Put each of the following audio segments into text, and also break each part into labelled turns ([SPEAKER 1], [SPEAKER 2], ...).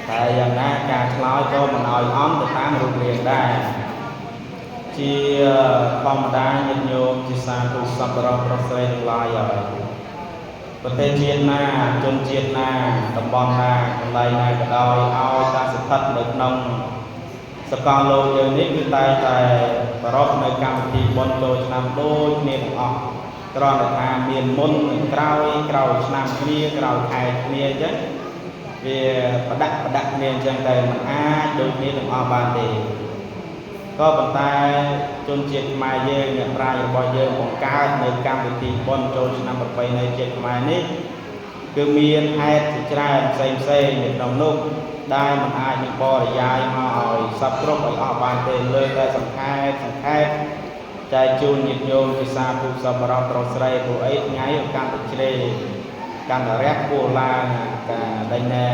[SPEAKER 1] แต่อย่างนั้นการឆ្លើយក៏មិនឲ្យអន់ទៅតាមរូបរាងដែរជាធម្មតាញាតិញោមជាសាធុសប្បុរសប្រុសស្រីទាំងឡាយហើយប្រទេសជាតិណាជនជាតិណាតំបន់ណាកន្លែងណាក៏ដោយឲ្យការស្ថិតនៅក្នុងសកលលោកយើងនេះគឺតែប្ររពនៅកម្មវិធីបុណ្យចូលឆ្នាំដូចគ្នាទាំងអស់គ្រាន់តែថាមានមុននិងក្រោយឆ្នាំគ្នាក្រោយខែគ្នាអញ្ចឹងវាប្រដាក់គ្នាអញ្ចឹងតែមិនអាចដូចគ្នាទាំងអស់បានទេក៏ប៉ុន្តែជនជាតិខ្មែរយើងអ្នកប្រាជ្ញរបស់យើងបង្កើតនៅកម្មវិធីបុណ្យចូលឆ្នាំប្រពៃណីជាតិខ្មែរនេះគឺមានហេតុជាច្រើនផ្សេងនៅក្នុងនោះដែលមិនអាចនឹងបរិយាយមកឲ្យសពគ្រប់ឲ្យអស់បានទេលើតែសង្ខេបចែកជូនញាតិញោមជាសាធុសប្បុរសប្រុសស្រីព្រោះអីថ្ងៃកាន់តែជ្រេកាន់តែរះពោះឡើងការដេញណែ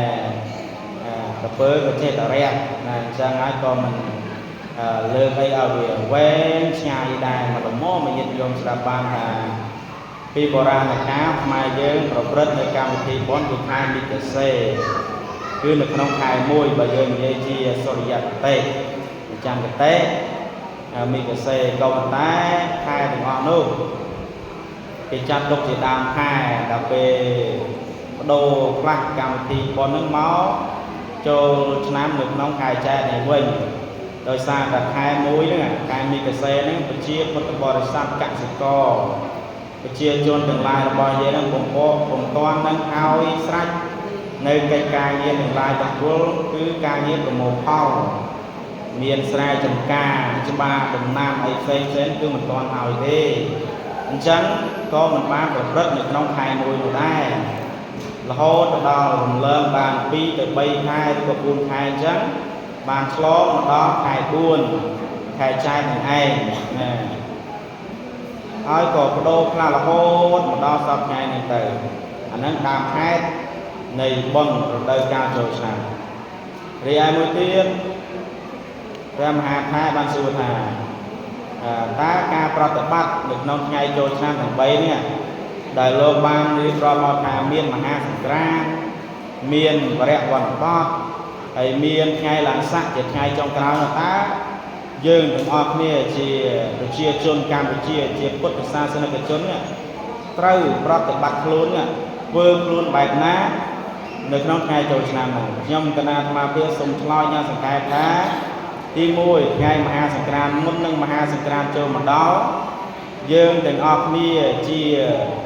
[SPEAKER 1] កពើក៏ចេះតែរះណាអញ្ចឹងហើយក៏មិនលើកអីឲ្យវាវែងឆ្ងាយដែរមកដំណមកញាតិញោមស្ដាប់បានថាពីបុរាណកាលខ្មែរយើងប្រព្រឹត្តនៅកម្មវិធីបុណ្យគឺខែមិគសេគឺនៅក្នុងខែ1បើយើងនិយាយជាសុរិយកតេប្រចាំកតេមិគសេក៏ប៉ុន្តែខែទាំងអស់នោះគេចាត់ទុកជាដើមខែដល់ពេលបដូរខ្លះកម្មវិធីបុណ្យនឹងមកចូលឆ្នាំនៅក្នុងខែចែកនេះវិញដោយសារតែខែ1ហ្នឹងខែមិគសេហ្នឹងប្រជាពុទ្ធបរិស័ទកសិករប្រជាជនទាំងឡាយរបស់យើងហ្នឹងបំទាន់នឹងឲ្យស្រេចនៅកិច្ចការងារទាំងឡាយទាំងពួងគឺការងារប្រមូលផលមានស្រែចម្ការច្បារដំណាំអីផ្សេងគឺមិនទាន់ឲ្យទេអញ្ចឹងក៏មិនបានប្រព្រឹត្តនៅក្នុងខែ1នោះដែររហូតដល់រំលើងបាន2ទៅ3ខែឬក៏4ខែអញ្ចឹងបានឆ្លងមកដល់ខែ4ខែចែកនឹងឯងណាហើយក៏បដូរខ្លះរហូតមកដល់សប្តាហ៍ថ្ងៃនេះទៅអាហ្នឹងតាមហេតុនៃបុណ្យរដូវកាលចូលឆ្នាំរីឯមួយទៀតព្រះមហាថេរបានសួរថាតើការប្រតិបត្តិនៅក្នុងថ្ងៃចូលឆ្នាំទាំង3នេះដែលលោកបានរៀបរាប់មកថាមានមហាសង្ក្រាន្តមានវរៈវន្តបតហើយមានថ្ងៃឡើងស័កជាថ្ងៃចុងក្រោយតើយើងទាំងអស់គ្នាជាប្រជាជនកម្ពុជាជាពុទ្ធសាសនិកជនត្រូវប្រតិបត្តិខ្លួនធ្វើខ្លួនបែបណានៅក្នុងថ្ងៃចូលឆ្នាំនេះខ្ញុំកណាអាត្មាភាពសូមឆ្លើយយ៉ាងសង្ខេបថាទី1ថ្ងៃមហាសង្ក្រាន្តមុននឹងមហាសង្ក្រាន្តចូលមកដល់យើងទាំងអស់គ្នាជា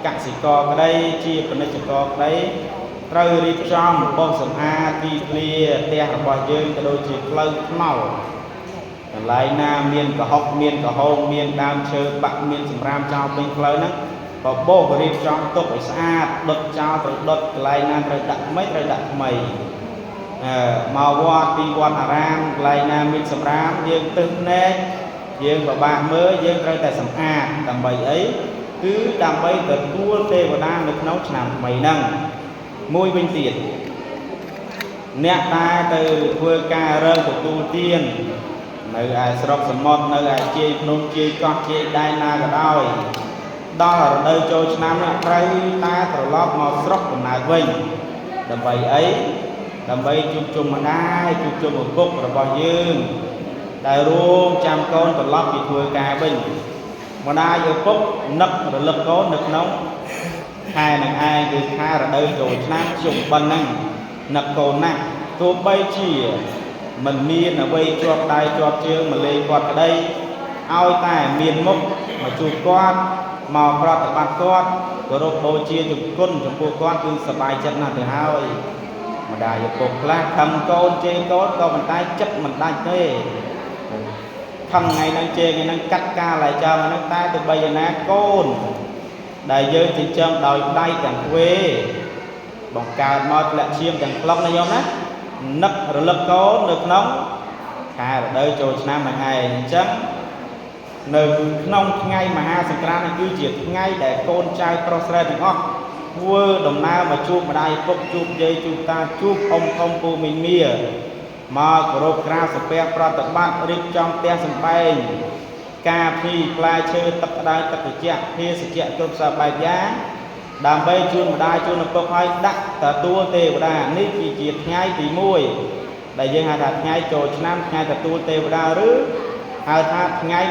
[SPEAKER 1] កសិករក្តីជាពាណិជ្ជករក្តីត្រូវរៀបចំបោសសម្អាតទីធ្លាផ្ទះរបស់យើងក៏ដូចជាផ្លូវថ្នល់កន្លែងណាមានកុហកមានកុហកមានដើមឈើបាក់មានសម្រាមចោលពេញផ្លូវហ្នឹងក៏បោសរៀបចំទុកឲ្យស្អាតដុតចោលត្រូវដុតកន្លែងណាត្រូវដាក់ថ្មីមកវត្តទីវត្តអារាមកន្លែងណាមានសម្រាមយើងទឹះភ្នែកយើងពិបាកមើលយើងត្រូវតែសម្អាតដើម្បីអីគឺដើម្បីទទួលទេវតានៅក្នុងឆ្នាំថ្មីហ្នឹងមួយវិញទៀតអ្នកតែទៅធ្វើការរើទទួលទាននៅឯស្រុកសមុទ្រនៅឯជ័យភ្នំជ័យកោះជ័យដែនណាក៏ដោយដល់រដូវចូលឆ្នាំត្រូវតែត្រឡប់មកស្រុកកំណើតវិញដើម្បីអីដើម្បីជួបជុំម្ដាយជួបជុំឪពុករបស់យើងដែលរួមចាំកូនត្រឡប់ពីធ្វើការវិញម្ដាយឪពុកនឹករលឹកកូននៅក្នុងខែនឹងឯងគឺខែរដូវចូលឆ្នាំជុំបិណ្ឌហ្នឹងនឹកកូនណាស់ទោះបីជាមិនមានអ្វីជាប់ដៃជាប់ជើងមកលេងគាត់ក្តីឲ្យតែមានមុខមកជួបគាត់មកប្រតិបត្តិគាត់គោរពបូជាជំគុណចំពោះគាត់គឺសប្បាយចិត្តណាស់ទៅហើយម្ដាយឪពុកខ្លះខឹងកូនជេរកូនក៏ប៉ុន្តែចិត្តមិនដាច់ទេខឹងថ្ងៃហ្នឹងជេរថ្ងៃហ្នឹងកាត់ការឡើយចោលហ្នឹងតែទៅបីយ៉ាងណាកូនដែលយើងចិញ្ចឹមដោយដៃទាំងទ្វេបង្កើតមកធ្លាក់ឈាមទាំងក្លុកណាញោមណានឹករលឹកកូននៅក្នុងខែរដូវចូលឆ្នាំហ្នឹងឯងអញ្ចឹងនៅក្នុងថ្ងៃមហាសង្ក្រាន្តនេះគឺជាថ្ងៃដែលកូនចៅប្រុសស្រីទាំងអស់ធ្វើដំណើរមកជួបម្ដាយឪពុកជួបយាយជួបតាជួបអ៊ំធំពូមីងមាមកគោរពក្រាបសំពះប្រតិបត្តិរៀបចំផ្ទះសម្បែងការពីផ្លែឈើទឹកក្តៅទឹកត្រជាក់ភេសជ្ជៈគ្រប់សពបែបយ៉ាង đàm bay chuôn đai chuôn nó phải đặt ta tua tê và đà nít chỉ chiết ngay tí mùi đại dương hà thật ngay trồi nam ngay ta tua tê và đà rứ hà thật ngay